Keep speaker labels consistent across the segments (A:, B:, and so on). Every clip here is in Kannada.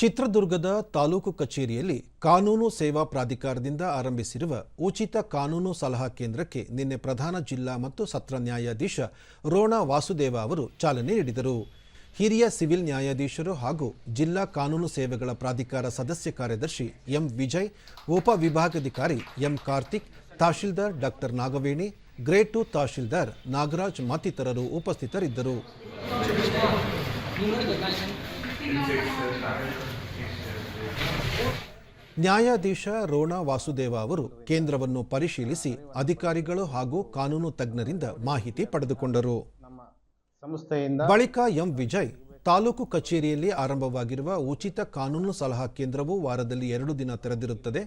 A: ಚಿತ್ರದುರ್ಗದ ತಾಲೂಕು ಕಚೇರಿಯಲ್ಲಿ ಕಾನೂನು ಸೇವಾ ಪ್ರಾಧಿಕಾರದಿಂದ ಆರಂಭಿಸಿರುವ ಉಚಿತ ಕಾನೂನು ಸಲಹಾ ಕೇಂದ್ರಕ್ಕೆ ನಿನ್ನೆ ಪ್ರಧಾನ ಜಿಲ್ಲಾ ಮತ್ತು ಸತ್ರ ನ್ಯಾಯಾಧೀಶ ರೋಣ ವಾಸುದೇವ ಅವರು ಚಾಲನೆ ನೀಡಿದರು. ಹಿರಿಯ ಸಿವಿಲ್ ನ್ಯಾಯಾಧೀಶರು ಹಾಗೂ ಜಿಲ್ಲಾ ಕಾನೂನು ಸೇವೆಗಳ ಪ್ರಾಧಿಕಾರ ಸದಸ್ಯ ಕಾರ್ಯದರ್ಶಿ ಎಂ ವಿಜಯ್, ಉಪವಿಭಾಗಾಧಿಕಾರಿ M Karthik, tahsildar doctor Nagaveni, grade 2 tahsildar Nagaraj ಮತ್ತಿತರರು ಉಪಸ್ಥಿತರಿದ್ದರು. ನ್ಯಾಯಾಧೀಶ ರೋಣ ವಾಸುದೇವ ಅವರು ಕೇಂದ್ರವನ್ನು ಪರಿಶೀಲಿಸಿ ಅಧಿಕಾರಿಗಳು ಹಾಗೂ ಕಾನೂನು ತಜ್ಞರಿಂದ ಮಾಹಿತಿ ಪಡೆದುಕೊಂಡರು. ಬಳಿಕ ಎಂ ವಿಜಯ್, ತಾಲೂಕು ಕಚೇರಿಯಲ್ಲಿ ಆರಂಭವಾಗಿರುವ ಉಚಿತ ಕಾನೂನು ಸಲಹಾ ಕೇಂದ್ರವು ವಾರದಲ್ಲಿ 2 ದಿನ ತೆರೆದಿರುತ್ತದೆ.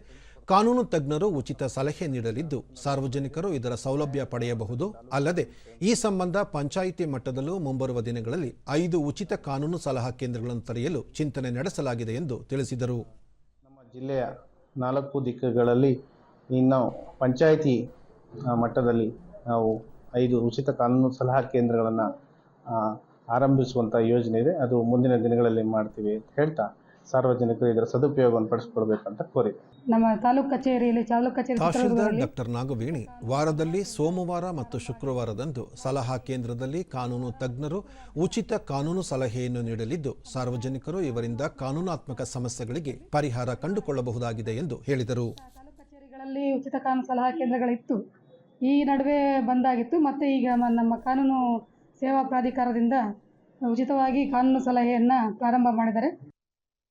A: ಕಾನೂನು ತಜ್ಞರು ಉಚಿತ ಸಲಹೆ ನೀಡಲಿದ್ದು ಸಾರ್ವಜನಿಕರು ಇದರ ಸೌಲಭ್ಯ ಪಡೆಯಬಹುದು. ಅಲ್ಲದೆ ಈ ಸಂಬಂಧ ಪಂಚಾಯಿತಿ ಮಟ್ಟದಲ್ಲೂ ಮುಂಬರುವ ದಿನಗಳಲ್ಲಿ 5 ಉಚಿತ ಕಾನೂನು ಸಲಹಾ ಕೇಂದ್ರಗಳನ್ನು ತೆರೆಯಲು ಚಿಂತನೆ ನಡೆಸಲಾಗಿದೆ ಎಂದು ತಿಳಿಸಿದರು.
B: ನಮ್ಮ ಜಿಲ್ಲೆಯ 4 ದಿಕ್ಕುಗಳಲ್ಲಿ ಇನ್ನು ಪಂಚಾಯಿತಿ ಮಟ್ಟದಲ್ಲಿ ನಾವು 5 ಉಚಿತ ಕಾನೂನು ಸಲಹಾ ಕೇಂದ್ರಗಳನ್ನು ಆರಂಭಿಸುವಂಥ ಯೋಜನೆ ಇದೆ. ಅದು ಮುಂದಿನ ದಿನಗಳಲ್ಲಿ ಮಾಡ್ತೀವಿ ಅಂತ ಹೇಳ್ತಾ ಸಾರ್ವಜನಿಕರು ಇದರ ಸದುಪಯೋಗವನ್ನು ಪಡಿಸಿಕೊಳ್ಬೇಕಂತ ಕೋರಿದೆ.
C: ನಮ್ಮ ತಾಲೂಕು ಕಚೇರಿಯಲ್ಲಿ
A: ತಹಶೀಲ್ದಾರ್ ಡಾಕ್ಟರ್ ನಾಗವೇಣಿ ವಾರದಲ್ಲಿ ಸೋಮವಾರ ಮತ್ತು ಶುಕ್ರವಾರದಂದು ಸಲಹಾ ಕೇಂದ್ರದಲ್ಲಿ ಕಾನೂನು ತಜ್ಞರು ಉಚಿತ ಕಾನೂನು ಸಲಹೆಯನ್ನು ನೀಡಲಿದ್ದು ಸಾರ್ವಜನಿಕರು ಇವರಿಂದ ಕಾನೂನಾತ್ಮಕ ಸಮಸ್ಯೆಗಳಿಗೆ ಪರಿಹಾರ ಕಂಡುಕೊಳ್ಳಬಹುದಾಗಿದೆ ಎಂದು ಹೇಳಿದರು.
C: ತಾಲೂಕು ಕಚೇರಿಗಳಲ್ಲಿ ಉಚಿತ ಕಾನೂನು ಸಲಹಾ ಕೇಂದ್ರಗಳಿತ್ತು, ಈ ನಡುವೆ ಬಂದಾಗಿತ್ತು. ಮತ್ತು ಈಗ ನಮ್ಮ ಕಾನೂನು ಸೇವಾ ಪ್ರಾಧಿಕಾರದಿಂದ ಉಚಿತವಾಗಿ ಕಾನೂನು ಸಲಹೆಯನ್ನು ಪ್ರಾರಂಭ ಮಾಡಿದ್ದಾರೆ.